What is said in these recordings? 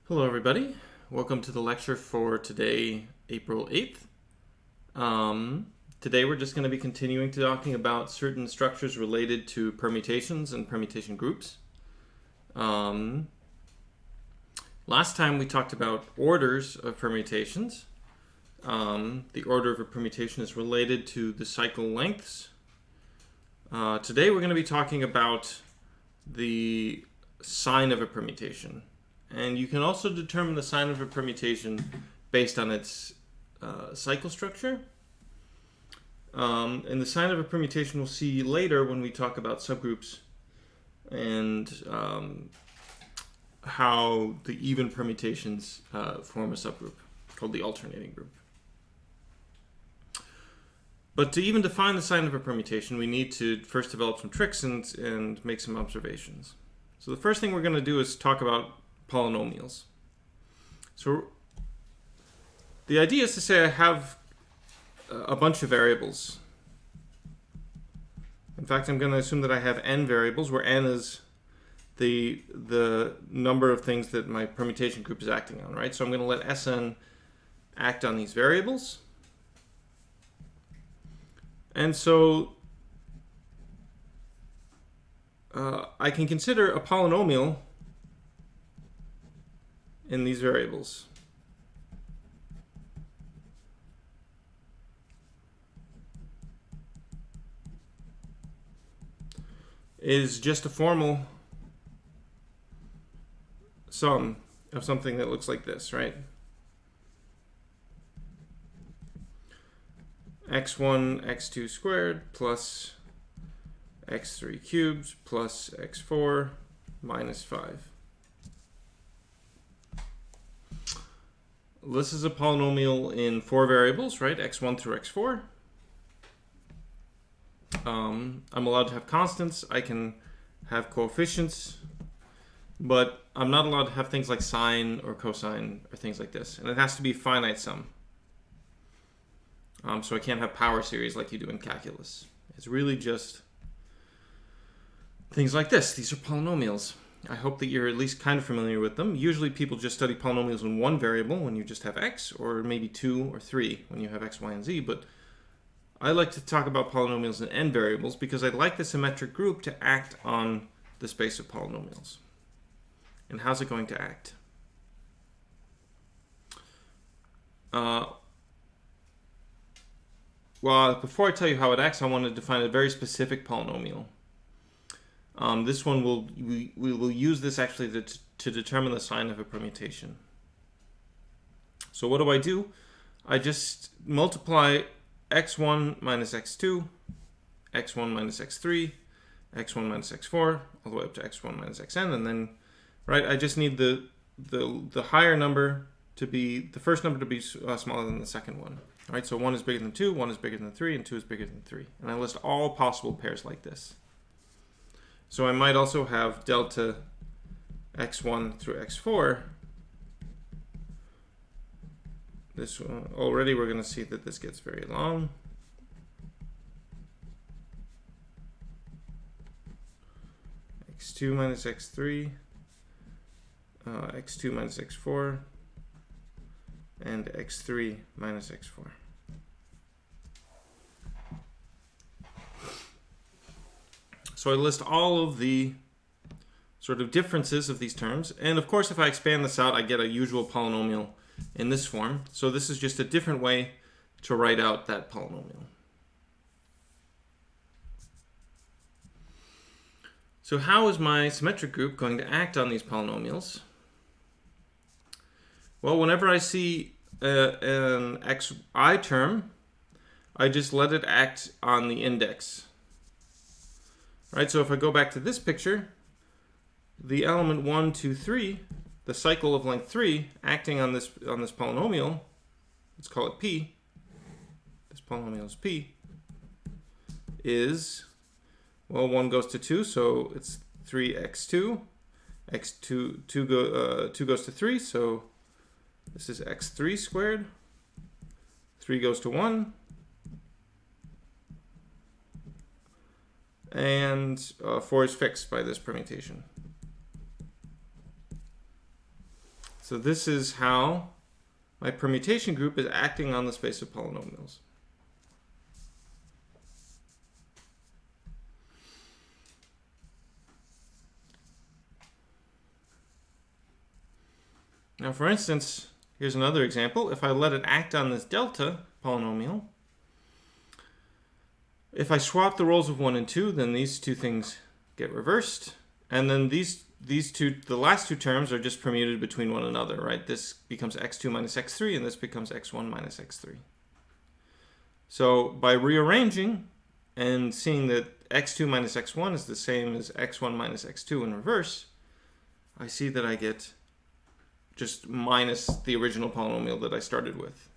Hello everybody, welcome to the lecture for today, April 8th. Today we're just going to be continuing to talking about certain structures related to permutations and permutation groups. Last time we talked about orders of permutations. The order of a permutation is related to the cycle lengths. Today we're going to be talking about the sign of a permutation. And you can also determine the sign of a permutation based on its cycle structure. And the sign of a permutation we'll see later when we talk about subgroups and how the even permutations form a subgroup called the alternating group. But to even define the sign of a permutation, we need to first develop some tricks and make some observations. So the first thing we're going to do is talk about polynomials. So the idea is to say I have a bunch of variables. In fact, I'm going to assume that I have n variables, where n is the number of things that my permutation group is acting on, right? So I'm going to let Sn act on these variables. And so I can consider a polynomial in these variables. Is just a formal sum of something that looks like this, right? x1, x2 squared plus x3 cubed plus x4 minus 5. This is a polynomial in 4 variables, right? x1 through x4. I'm allowed to have constants. I can have coefficients, but I'm not allowed to have things like sine or cosine or things like this. And it has to be finite sum. So I can't have power series like you do in calculus. It's really just things like this. These are polynomials. I hope that you're at least kind of familiar with them. Usually people just study polynomials in one variable when you just have x, or maybe 2 or 3 when you have x, y, and z. But I like to talk about polynomials in n variables because I'd like the symmetric group to act on the space of polynomials. And how's it going to act? Well, before I tell you how it acts, I want to define a very specific polynomial. This one we will use this actually to determine the sign of a permutation. So what do? I just multiply x1 minus x2, x1 minus x3, x1 minus x4, all the way up to x1 minus xn, and then, right, I just need the higher number to be, the first number to be smaller than the second one. All right, so 1 is bigger than 2, 1 is bigger than 3, and 2 is bigger than 3. And I list all possible pairs like this. So I might also have delta x1 through x4. This one, already we're going to see that this gets very long. x2 minus x3, x2 minus x4, and x3 minus x4. So I list all of the sort of differences of these terms. And of course, if I expand this out, I get a usual polynomial in this form. So this is just a different way to write out that polynomial. So how is my symmetric group going to act on these polynomials? Well, whenever I see an xi term, I just let it act on the index. Right, so if I go back to this picture, the element 1, 2, 3, the cycle of length 3, acting on this polynomial, let's call it P, this polynomial is P, is, well, 1 goes to 2, so it's 3x2, x2 2 goes to 3, so this is x3 squared, 3 goes to 1, and 4 is fixed by this permutation. So this is how my permutation group is acting on the space of polynomials. Now, for instance, here's another example. If I let it act on this delta polynomial, if I swap the roles of 1 and 2, then these two things get reversed. And then these two, the last two terms are just permuted between one another, right? This becomes x2 minus x3, and this becomes x1 minus x3. So by rearranging and seeing that x2 minus x1 is the same as x1 minus x2 in reverse, I see that I get just minus the original polynomial that I started with.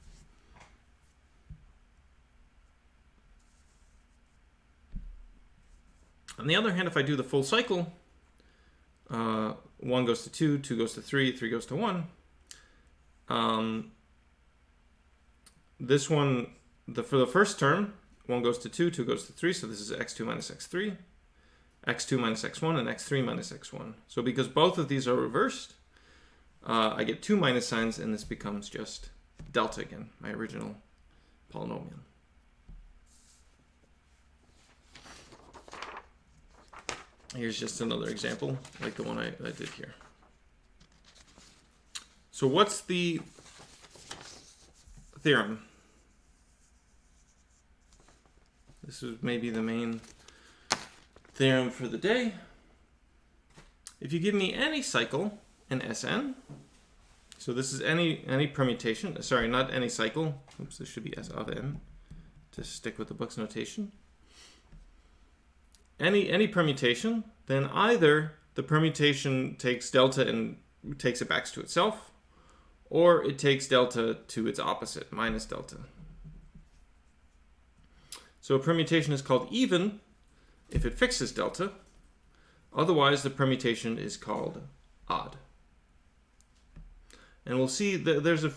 On the other hand, if I do the full cycle, 1 goes to 2, 2 goes to 3, 3 goes to 1. This one, for the first term, 1 goes to 2, 2 goes to 3, so this is x2 minus x3, x2 minus x1, and x3 minus x1. So because both of these are reversed, I get two minus signs, and this becomes just delta again, my original polynomial. Here's just another example, like the one I did here. So what's the theorem? This is maybe the main theorem for the day. If you give me any cycle in Sn, so this is any permutation, sorry, not any cycle. Oops, this should be S of n, to stick with the book's notation. Any permutation, then either the permutation takes delta and takes it back to itself, or it takes delta to its opposite, minus delta. So a permutation is called even if it fixes delta. Otherwise, the permutation is called odd. And we'll see that there's a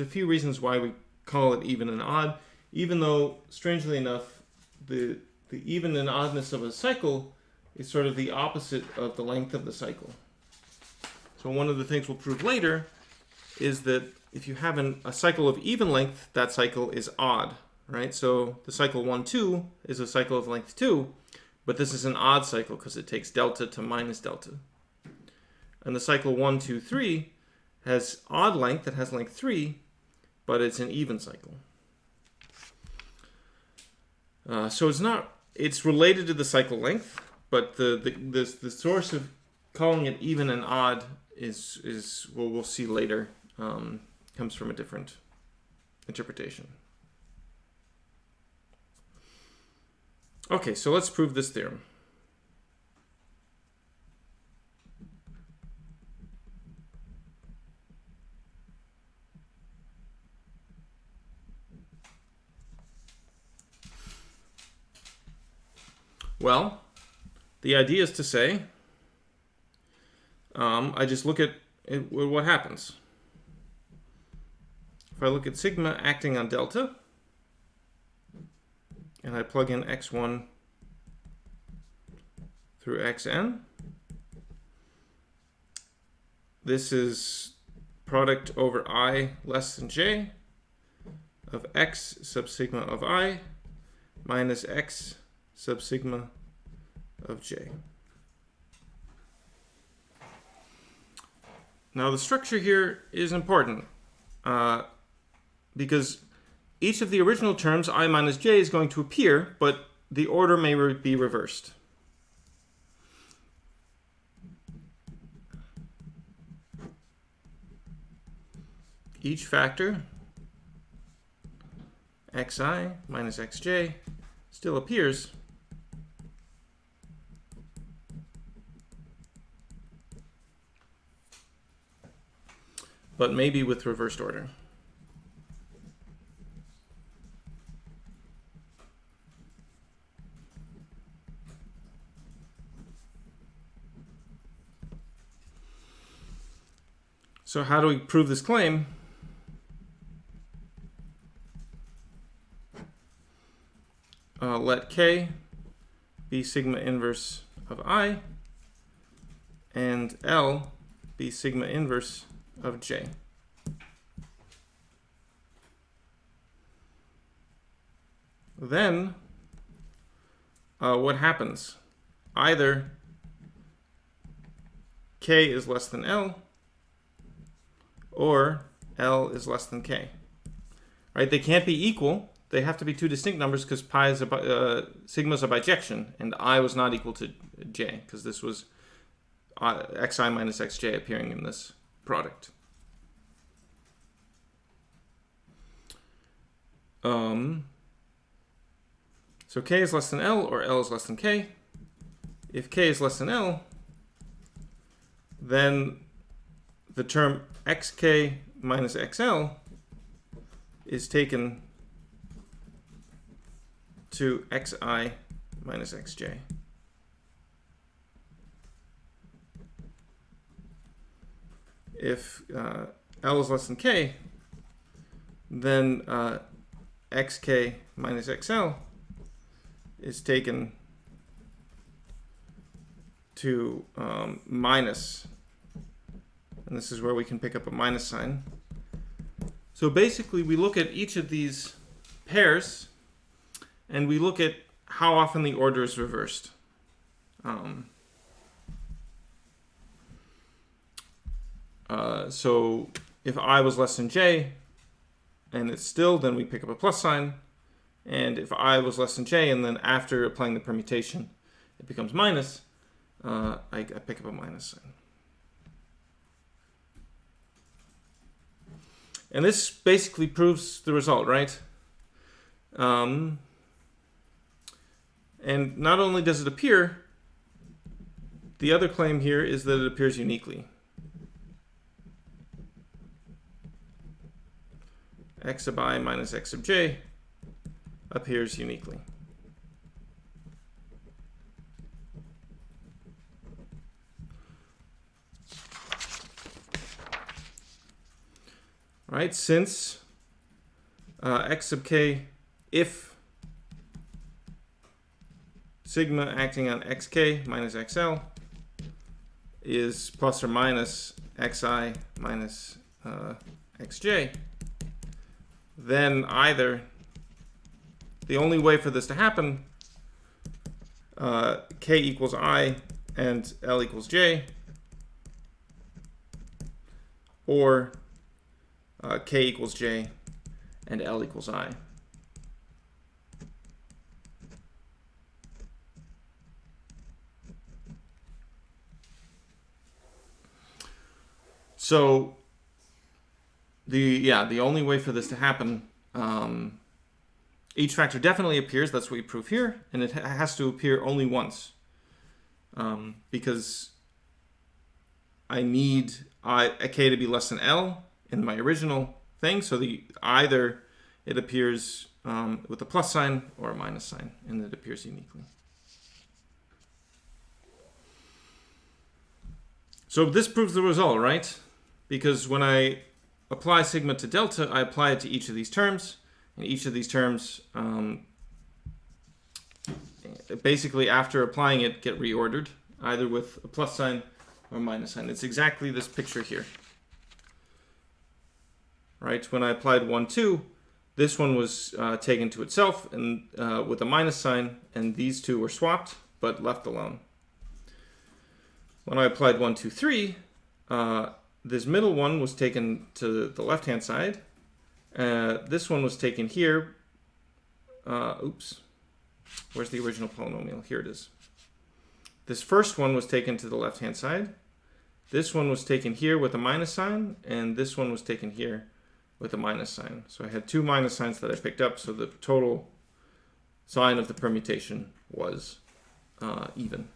few reasons why we call it even and odd, even though, strangely enough, the even and oddness of a cycle is sort of the opposite of the length of the cycle. So one of the things we'll prove later is that if you have a cycle of even length, that cycle is odd, right? So the cycle 1, 2 is a cycle of length 2, but this is an odd cycle because it takes delta to minus delta. And the cycle 1, 2, 3 has odd length, that has length 3, but it's an even cycle. So it's related to the cycle length, but the source of calling it even and odd is what we'll see later, comes from a different interpretation. Okay, so let's prove this theorem. Well, the idea is to say, I just look at what happens. If I look at sigma acting on delta, and I plug in x1 through xn, this is product over I less than j of x sub sigma of I minus x sub sigma of j. Now the structure here is important because each of the original terms, I minus j, is going to appear, but the order may be reversed. Each factor, xi minus xj, still appears, but maybe with reversed order. So how do we prove this claim? Let K be sigma inverse of I, and L be sigma inverse of j. Then what happens? Either k is less than L, or L is less than k. Right? They can't be equal. They have to be two distinct numbers because pi is sigma is a bijection, and I was not equal to j because this was xi minus xj appearing in this product. So k is less than L or L is less than k. If k is less than L, then the term xk minus xl is taken to xi minus xj. If L is less than k, then xk minus xl is taken to minus, and this is where we can pick up a minus sign. So basically we look at each of these pairs and we look at how often the order is reversed. So if I was less than j and it's still, then we pick up a plus sign. And if I was less than j and then after applying the permutation it becomes minus, I pick up a minus sign. And this basically proves the result, right? And not only does it appear, the other claim here is that it appears uniquely. X sub I minus X sub j appears uniquely. Right, since x sub k, if sigma acting on xk minus xl is plus or minus xi minus xj, then either the only way for this to happen, k equals I and L equals j, or k equals j and L equals I. So the only way for this to happen, each factor definitely appears, that's what we prove here, and it has to appear only once, because I need k to be less than L in my original thing, so either it appears with a plus sign or a minus sign, and it appears uniquely. So this proves the result, right? Because when I apply sigma to delta, I apply it to each of these terms, and each of these terms basically after applying it get reordered, either with a plus sign or a minus sign. It's exactly this picture here. Right, when I applied 1, 2, this one was taken to itself and with a minus sign, and these two were swapped but left alone. When I applied 1, 2, 3, this middle one was taken to the left-hand side. This one was taken here. Oops, where's the original polynomial? Here it is. This first one was taken to the left-hand side. This one was taken here with a minus sign, and this one was taken here with a minus sign. So I had two minus signs that I picked up, so the total sign of the permutation was even.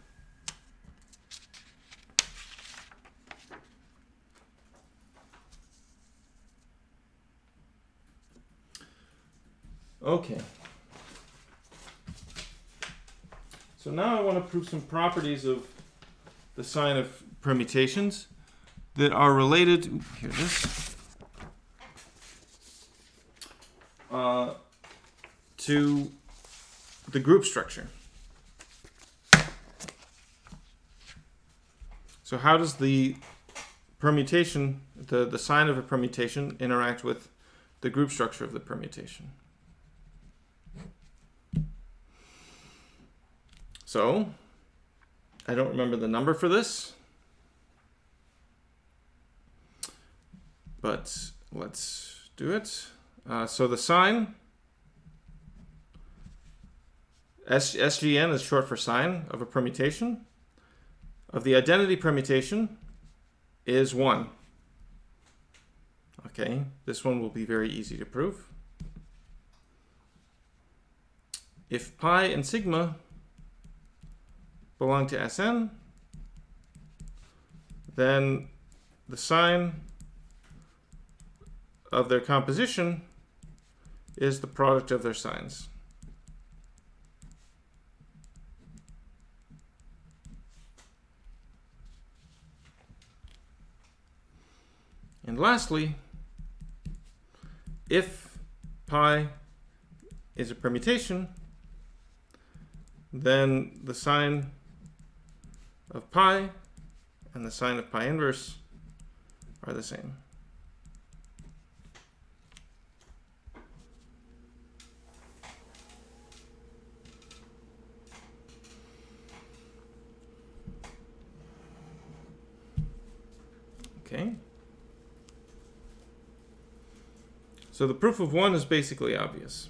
Okay. So now I want to prove some properties of the sign of permutations that are related, here it is, to the group structure. So how does the permutation, the sign of a permutation interact with the group structure of the permutation. So, I don't remember the number for this, but let's do it. So the sign, SGN is short for sign of a permutation, of the identity permutation is 1. Okay, this one will be very easy to prove. If pi and sigma belong to Sn, then the sign of their composition is the product of their signs. And lastly, if pi is a permutation, then the sign of pi and the sign of pi inverse are the same. Okay. So the proof of 1 is basically obvious.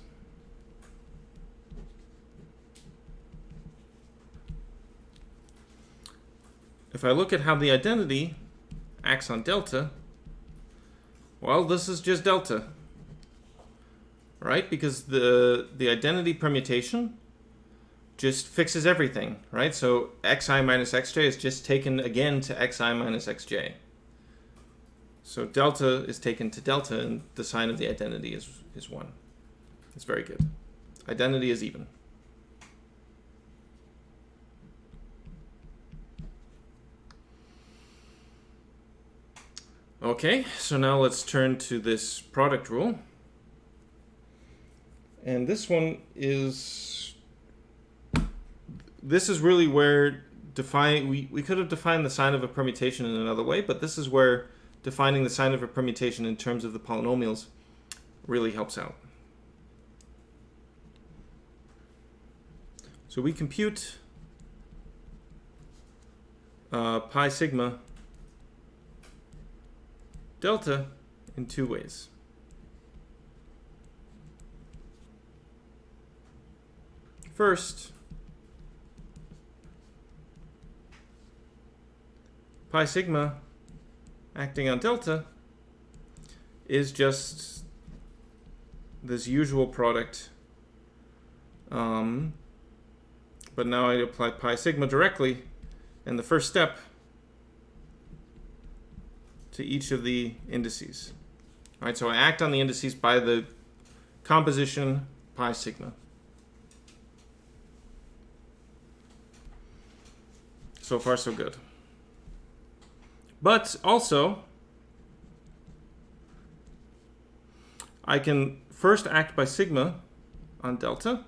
If I look at how the identity acts on delta, well, this is just delta, right? Because the identity permutation just fixes everything, right? So xi minus xj is just taken again to xi minus xj. So delta is taken to delta, and the sign of the identity is 1. It's very good. Identity is even. Okay, so now let's turn to this product rule. And this one is, this is really where we could have defined the sign of a permutation in another way, but this is where defining the sign of a permutation in terms of the polynomials really helps out. So we compute pi sigma delta in 2 ways. First, pi sigma acting on delta is just this usual product, but now I apply pi sigma directly in the first step to each of the indices. All right, so I act on the indices by the composition pi sigma. So far, so good. But also, I can first act by sigma on delta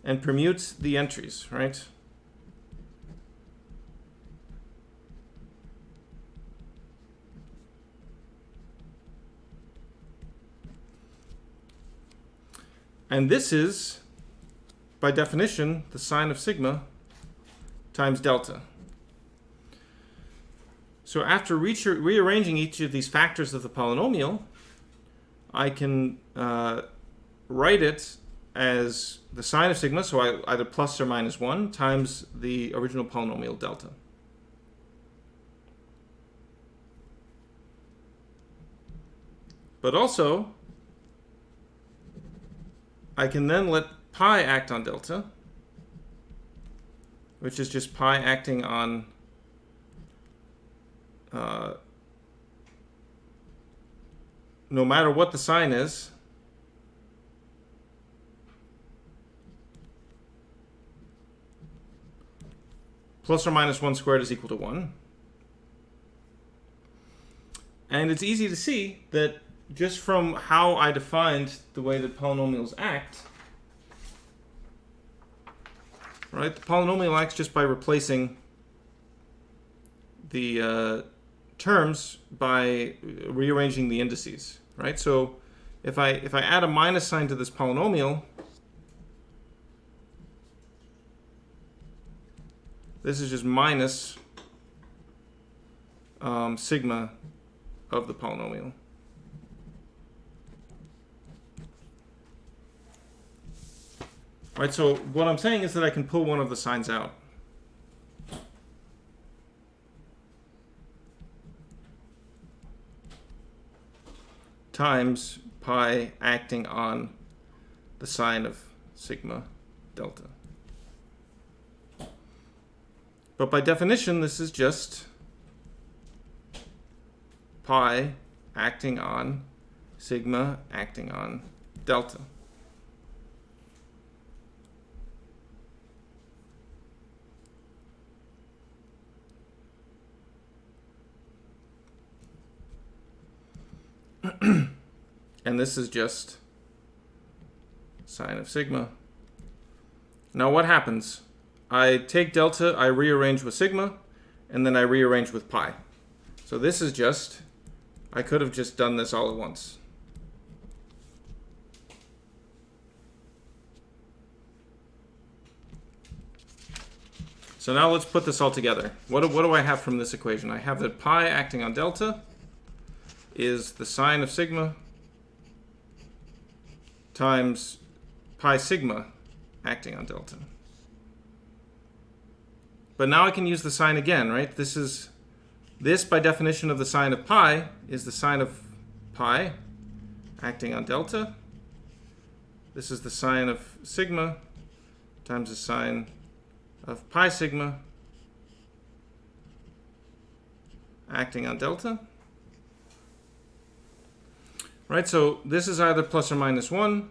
and permute the entries, right? And this is, by definition, the sign of sigma times delta. So after rearranging each of these factors of the polynomial, I can write it as the sign of sigma, so either plus or minus 1, times the original polynomial delta. But also, I can then let pi act on delta, which is just pi acting on no matter what the sign is, plus or minus 1 squared is equal to 1. And it's easy to see that just from how I defined the way that polynomials act, right? The polynomial acts just by replacing the terms by rearranging the indices, right? So if I add a minus sign to this polynomial, this is just minus sigma of the polynomial. Right, so what I'm saying is that I can pull one of the signs out. Times pi acting on the sign of sigma delta. But by definition, this is just pi acting on sigma acting on delta. And this is just sine of sigma. Now what happens? I take delta, I rearrange with sigma, and then I rearrange with pi. So this is just, I could have just done this all at once. So now let's put this all together. What do I have from this equation? I have that pi acting on delta is the sine of sigma times pi sigma acting on delta. But now I can use the sign again, right? This by definition of the sine of pi is the sine of pi acting on delta. This is the sine of sigma times the sine of pi sigma acting on delta. Right, so this is either plus or minus 1.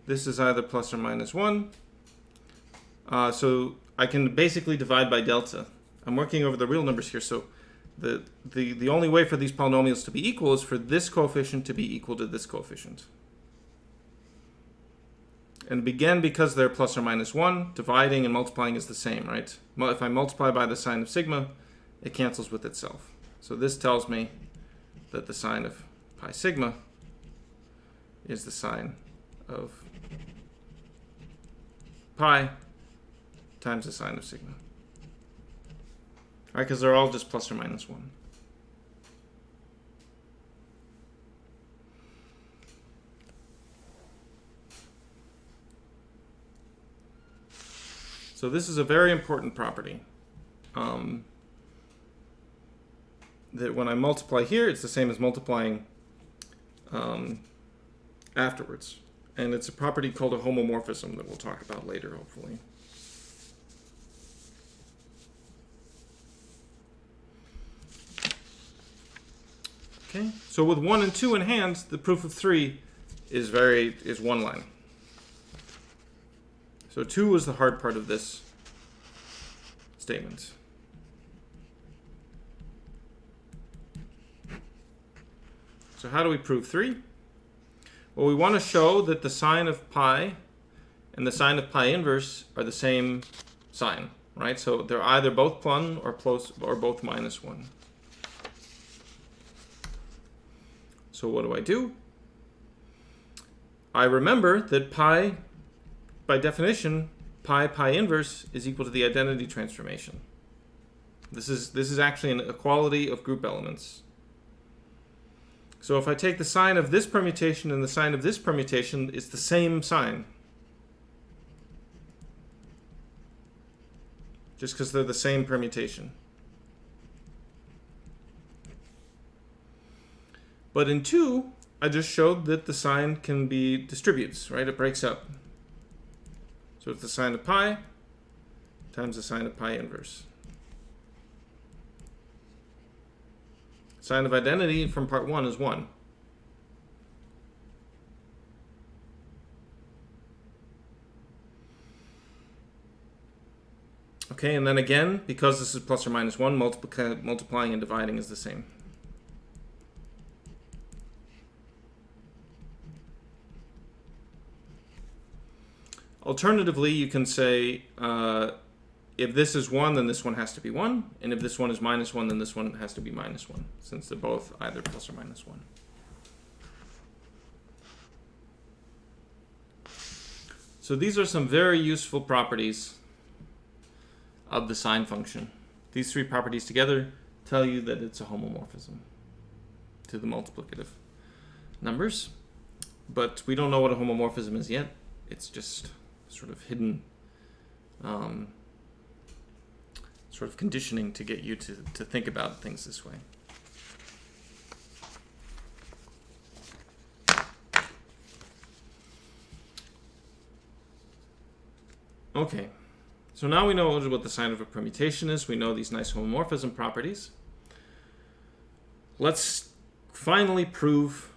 This is either plus or minus 1. So I can basically divide by delta. I'm working over the real numbers here, so the only way for these polynomials to be equal is for this coefficient to be equal to this coefficient. And again, because they're plus or minus 1, dividing and multiplying is the same, right? If I multiply by the sine of sigma, it cancels with itself. So this tells me that the sine of pi sigma is the sine of pi times the sine of sigma. All right, because they're all just plus or minus 1. So this is a very important property. That when I multiply here, it's the same as multiplying afterwards. And it's a property called a homomorphism that we'll talk about later, hopefully. Okay, so with 1 and 2 in hand, the proof of 3 is one line. So 2 was the hard part of this statement. So how do we prove 3? Well, we want to show that the sine of pi and the sine of pi inverse are the same sign, right? So they're either both +1 or both -1. So what do? I remember that pi, by definition, pi inverse is equal to the identity transformation. This is actually an equality of group elements. So if I take the sign of this permutation and the sign of this permutation, it's the same sign. Just because they're the same permutation. But in 2, I just showed that the sign can be distributes, right? It breaks up. So it's the sine of pi times the sine of pi inverse. Sign of identity from part 1 is 1. Okay, and then again, because this is plus or minus 1, multiplying and dividing is the same. Alternatively, you can say if this is 1, then this one has to be 1. And if this one is -1, then this one has to be -1, since they're both either plus or minus 1. So these are some very useful properties of the sine function. These three properties together tell you that it's a homomorphism to the multiplicative numbers. But we don't know what a homomorphism is yet. It's just sort of hidden sort of conditioning to get you to think about things this way. Okay, so now we know what the sign of a permutation is. We know these nice homomorphism properties. Let's finally prove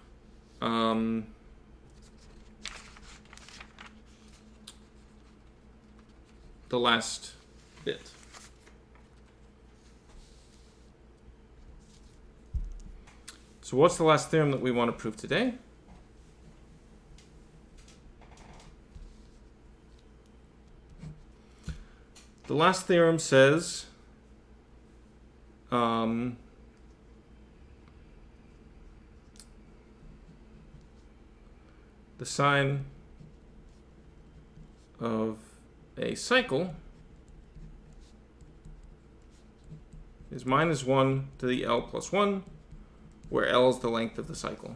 the last bit. So what's the last theorem that we want to prove today? The last theorem says the sine of a cycle is -1 to the L plus 1, where L is the length of the cycle.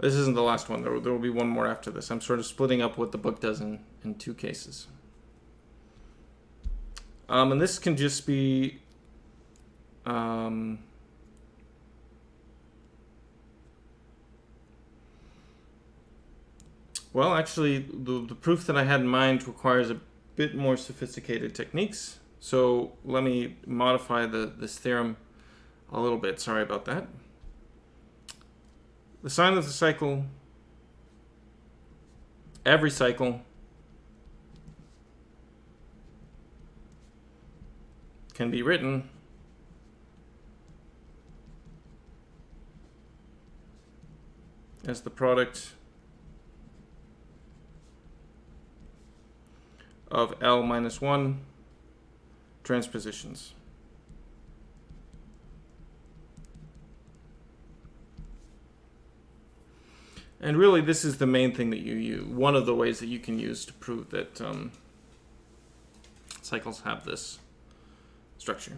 This isn't the last one. There will be one more after this. I'm sort of splitting up what the book does in two cases. And this can just be well, actually, the proof that I had in mind requires a bit more sophisticated techniques. So let me modify this theorem a little bit. Sorry about that. The sine of the cycle, every cycle, can be written as the product of L minus 1 transpositions. And really, this is the main thing that you use. One of the ways that you can use to prove that cycles have this structure.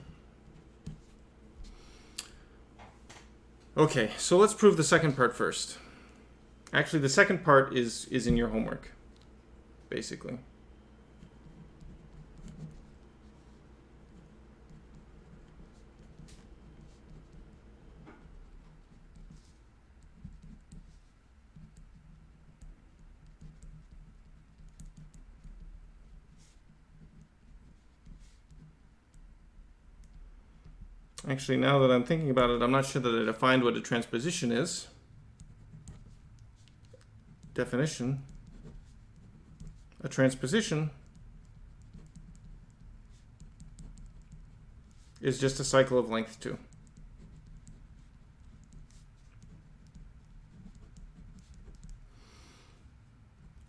Okay, so let's prove the second part first. Actually, the second part is in your homework, basically. Actually, now that I'm thinking about it, I'm not sure that I defined what a transposition is. Definition. A transposition is just a cycle of length 2.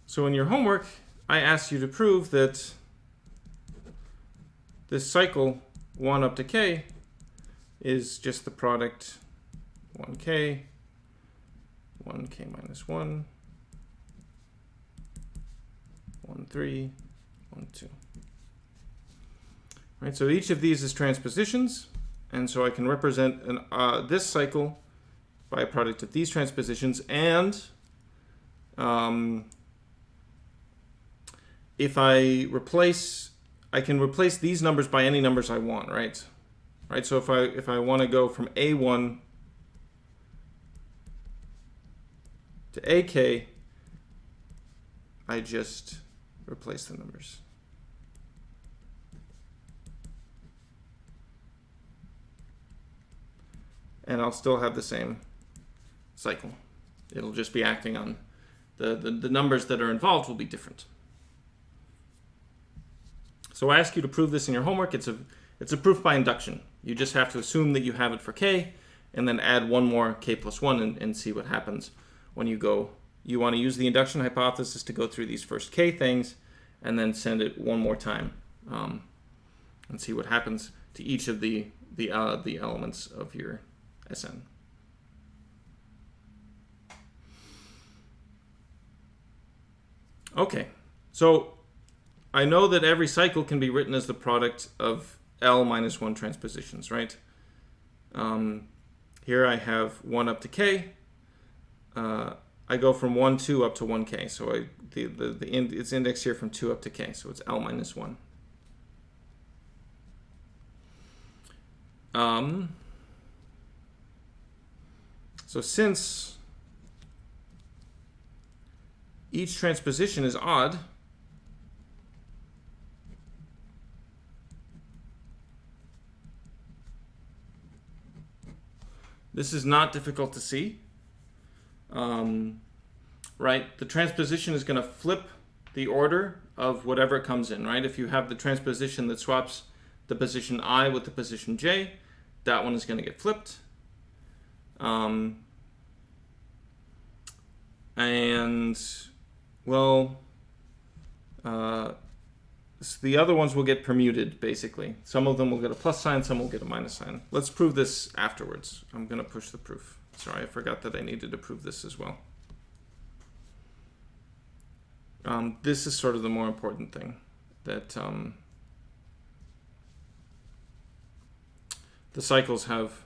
So in your homework, I asked you to prove that this cycle 1 up to k is just the product 1k, 1k minus 1, 1, 3, 1, 2. Right, so each of these is transpositions, and so I can represent this cycle by a product of these transpositions, and if I can replace these numbers by any numbers I want, right? Right, so if I want to go from A1 to AK, I just replace the numbers. And I'll still have the same cycle. It'll just be acting on the numbers that are involved will be different. So I ask you to prove this in your homework. It's a proof by induction. You just have to assume that you have it for k, and then add one more k plus 1 and see what happens when you go. You want to use the induction hypothesis to go through these first k things, and then send it one more time, and see what happens to each of the elements of your Sn. Okay, so I know that every cycle can be written as the product of L minus 1 transpositions, right? Here I have 1 up to k. I go from 1, 2 up to 1k. So it's indexed here from 2 up to k. So it's L minus 1. So since each transposition is odd, this is not difficult to see. Right? The transposition is going to flip the order of whatever comes in, right? If you have the transposition that swaps the position I with the position j, that one is going to get flipped. And, well, so the other ones will get permuted, basically. Some of them will get a plus sign, some will get a minus sign. Let's prove this afterwards. I'm going to push the proof. Sorry, I forgot that I needed to prove this as well. This is sort of the more important thing, that the cycles have,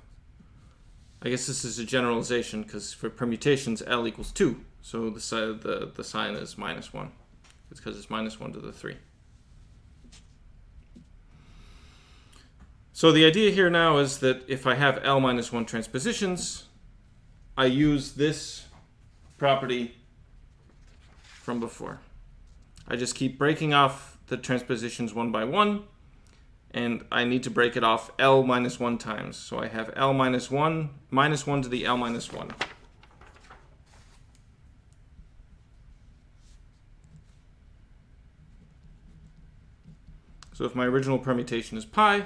I guess this is a generalization, because for permutations, L equals 2. So the sign is minus 1. It's because it's minus 1 to the 3. So the idea here now is that if I have L minus 1 transpositions, I use this property from before. I just keep breaking off the transpositions one by one, and I need to break it off L minus 1 times. So I have L minus 1 to the L minus 1. So if my original permutation is pi,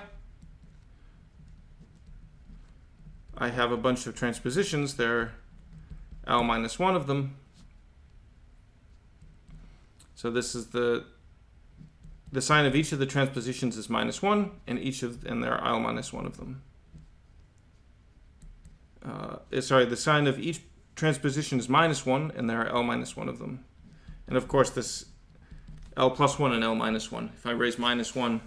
I have a bunch of transpositions. There are L minus 1 of them. So this is the sign of each of the transpositions is minus 1, and there are L minus 1 of them. The sign of each transposition is minus 1, and there are L minus 1 of them. And of course, this L plus 1 and L minus 1. If I raise minus 1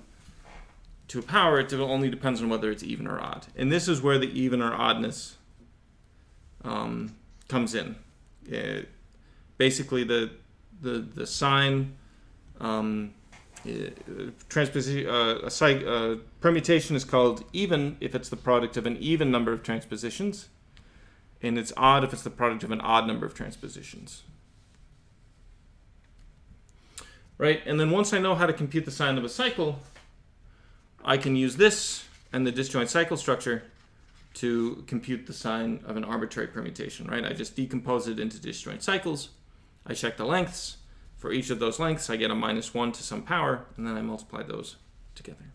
to a power, it only depends on whether it's even or odd. And this is where the even or oddness comes in. Basically, the sign permutation is called even if it's the product of an even number of transpositions, and it's odd if it's the product of an odd number of transpositions. Right? And then once I know how to compute the sign of a cycle, I can use this and the disjoint cycle structure to compute the sign of an arbitrary permutation, right? I just decompose it into disjoint cycles. I check the lengths. For each of those lengths, I get a minus 1 to some power, and then I multiply those together.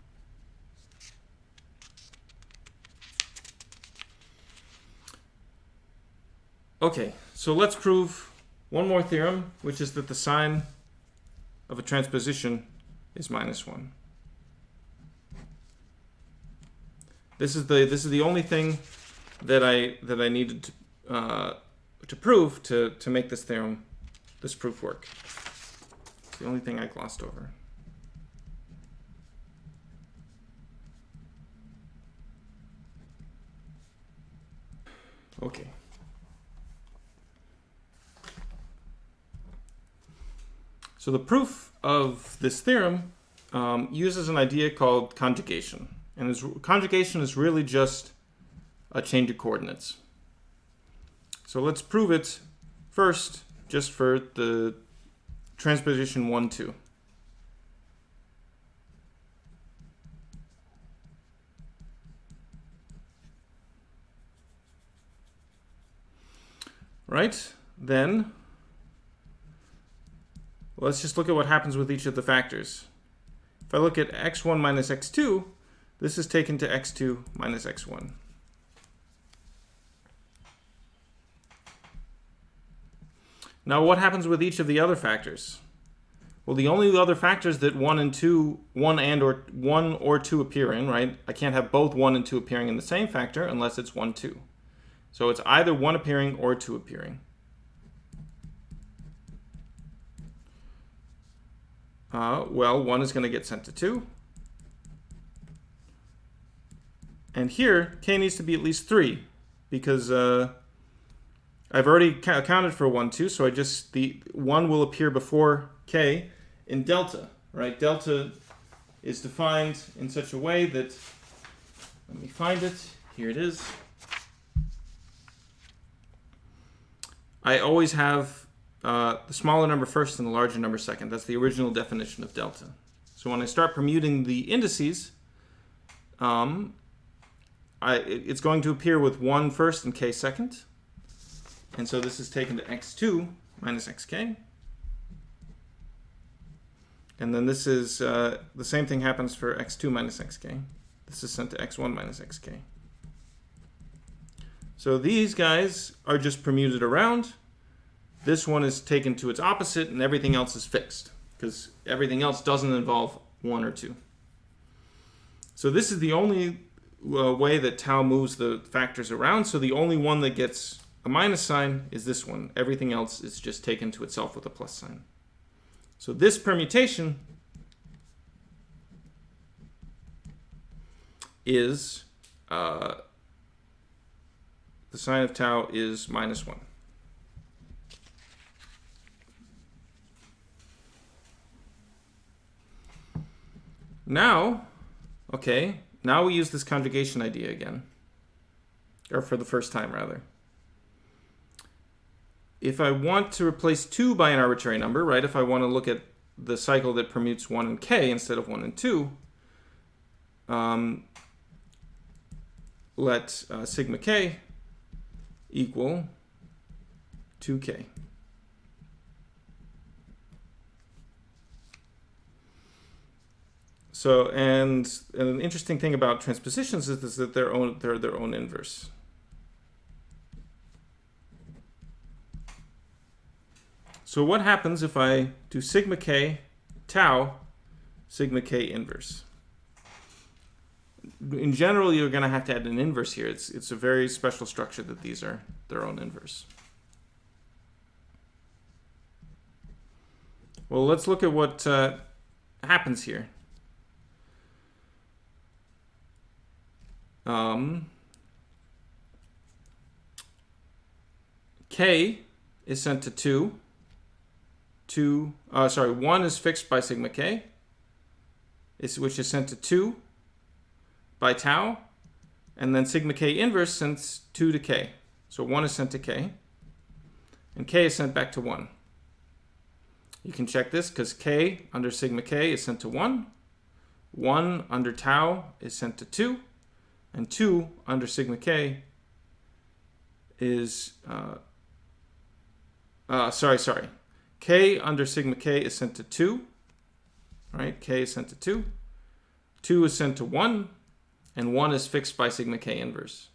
Okay, so let's prove one more theorem, which is that the sign of a transposition is minus 1. This is the only thing that I needed to prove to make this proof work. It's the only thing I glossed over. Okay. So the proof of this theorem uses an idea called conjugation. And conjugation is really just a change of coordinates. So let's prove it first, just for the transposition 1, 2. Right? Then Well, let's just look at what happens with each of the factors. If I look at x1 minus x2, this is taken to x2 minus x1. Now, what happens with each of the other factors? Well, the only other factors that 1 or 2 appear in, right? I can't have both 1 and 2 appearing in the same factor unless it's 1, 2. So it's either 1 appearing or 2 appearing. Well, 1 is going to get sent to 2. And here, k needs to be at least 3, because I've already accounted for 1, 2, so the 1 will appear before k in delta, right? Delta is defined in such a way that, let me find it, here it is. I always have the smaller number first and the larger number second. That's the original definition of delta. So when I start permuting the indices, it's going to appear with 1 first and k second. And so this is taken to x2 minus xk. And then this is, the same thing happens for x2 minus xk. This is sent to x1 minus xk. So these guys are just permuted around. This one is taken to its opposite, and everything else is fixed, because everything else doesn't involve 1 or 2. So this is the only way that tau moves the factors around. So the only one that gets a minus sign is this one. Everything else is just taken to itself with a plus sign. So this permutation is, the sign of tau is minus 1. Now, okay, now we use this conjugation idea again. Or for the first time, rather. If I want to replace 2 by an arbitrary number, right, if I want to look at the cycle that permutes 1 and k instead of 1 and 2, let sigma k equal 2k. So, and an interesting thing about transpositions is that they're their own inverse. So what happens if I do sigma k tau, sigma k inverse? In general, you're going to have to add an inverse here. It's a very special structure that these are their own inverse. Well, let's look at what happens here. K is sent to 2. 1 is fixed by sigma k, which is sent to 2 by tau, and then sigma k inverse sends 2 to k. So 1 is sent to k, and k is sent back to 1. You can check this because k under sigma k is sent to 1, 1 under tau is sent to 2, and 2 under sigma k is, k under sigma k is sent to 2, right? K is sent to 2. 2 is sent to 1, and 1 is fixed by sigma k inverse.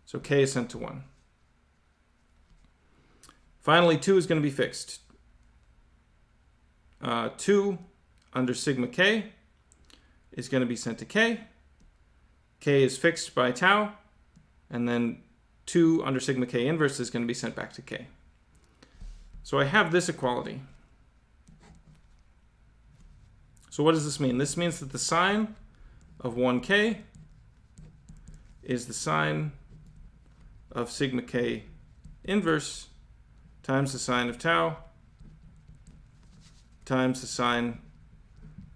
So k is sent to 1. Finally, 2 is going to be fixed. 2 under sigma k is going to be sent to k. K is fixed by tau, and then 2 under sigma k inverse is going to be sent back to k. So I have this equality. So what does this mean? This means that the sign of 1k is the sign of sigma k inverse times the sign of tau times the sign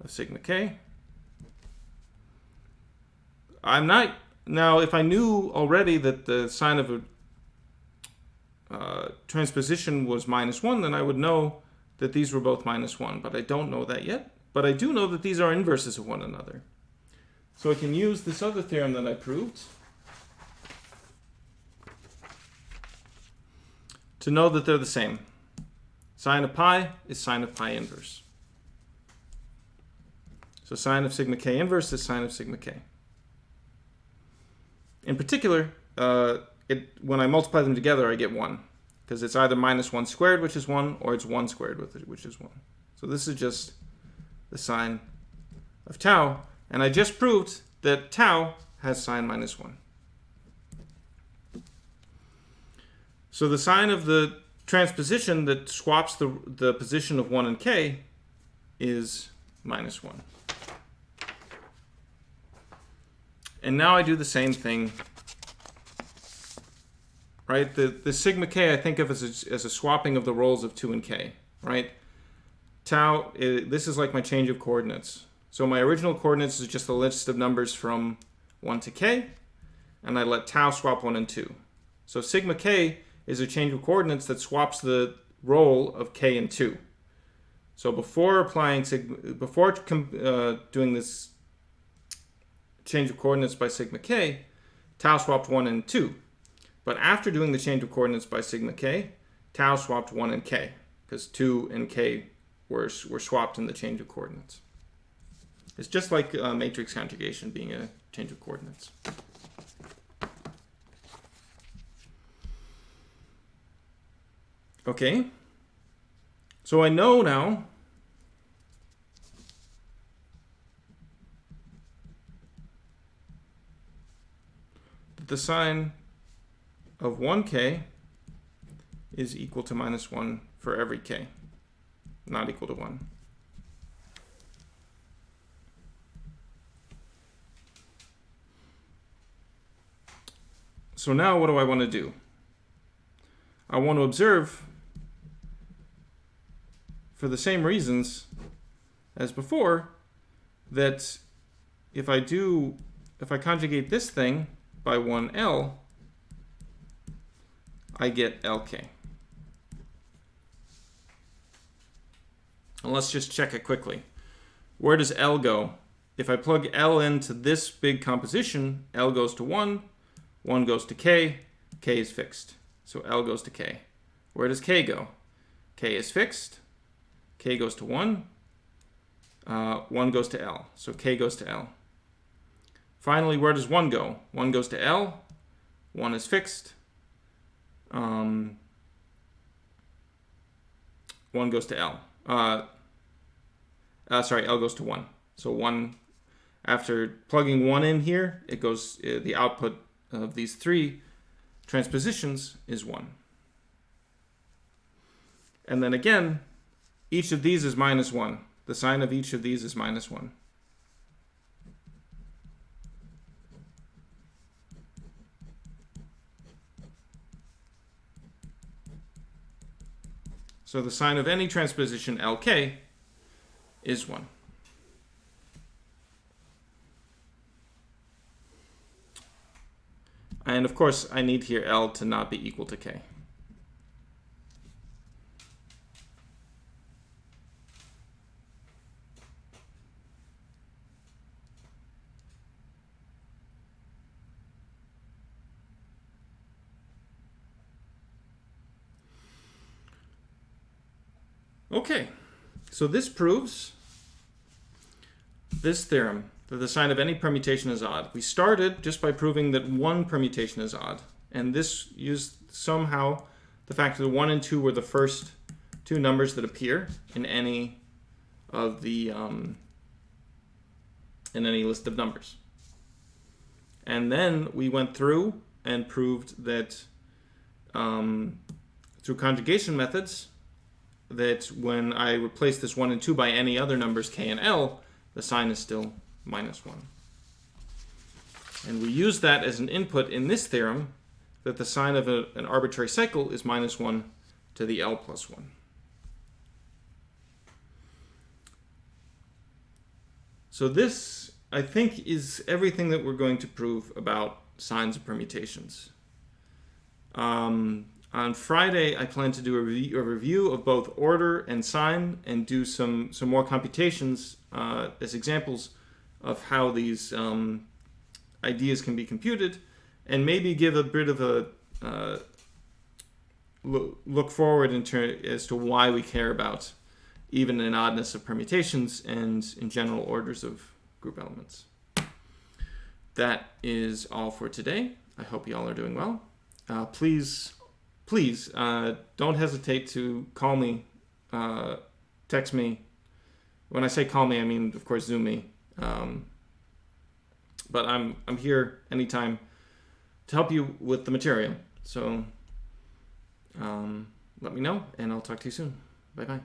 of sigma k. Now, if I knew already that the sign of a transposition was minus 1, then I would know that these were both minus 1, but I don't know that yet. But I do know that these are inverses of one another. So I can use this other theorem that I proved to know that they're the same. Sine of pi is sine of pi inverse. So sine of sigma k inverse is sine of sigma k. In particular, when I multiply them together, I get 1. Because it's either minus 1 squared, which is 1, or it's 1 squared, which is 1. So this is just the sine of tau. And I just proved that tau has sine minus 1. So the sine of the transposition that swaps the position of 1 and k is minus 1. And now I do the same thing. Right? The sigma k I think of as a swapping of the roles of 2 and k. Right? Tau, this is like my change of coordinates. So my original coordinates is just a list of numbers from 1 to k. And I let tau swap 1 and 2. So sigma k is a change of coordinates that swaps the role of k and 2. So before doing this change of coordinates by sigma k, tau swapped 1 and 2. But after doing the change of coordinates by sigma k, tau swapped 1 and k, because 2 and k were swapped in the change of coordinates. It's just like matrix conjugation being a change of coordinates. Okay, so I know now that the sine of 1k is equal to minus 1 for every k, not equal to 1. So now what do I want to do? I want to observe, for the same reasons as before, that if I conjugate this thing by 1L, I get LK. And let's just check it quickly. Where does L go? If I plug L into this big composition, L goes to 1, 1 goes to K, K is fixed. So L goes to K. Where does K go? K is fixed. K goes to 1. 1 goes to L. So K goes to L. Finally, where does 1 go? 1 goes to L. 1 is fixed. 1 goes to L. L goes to 1. So 1, after plugging 1 in here, it goes, the output of these 3 transpositions is 1. And then again, each of these is minus 1. The sine of each of these is minus 1. So the sine of any transposition LK is 1. And of course, I need here L to not be equal to K. Okay, so this proves this theorem, that the sine of any permutation is odd. We started just by proving that one permutation is odd, and this used somehow the fact that 1 and 2 were the first 2 numbers that appear in any of the in any list of numbers. And then we went through and proved that through conjugation methods, that when I replace this 1 and 2 by any other numbers k and l, the sign is still minus 1. And we use that as an input in this theorem, that the sign of an arbitrary cycle is minus 1 to the l plus 1. So this, I think, is everything that we're going to prove about signs of permutations. On Friday, I plan to do a review of both order and sign and do some more computations as examples of how these ideas can be computed, and maybe give a bit of look forward as to why we care about even and oddness of permutations and in general orders of group elements. That is all for today. I hope you all are doing well. Please don't hesitate to call me, text me. When I say call me, I mean, of course, Zoom me. But I'm here anytime to help you with the material. So let me know, and I'll talk to you soon. Bye-bye.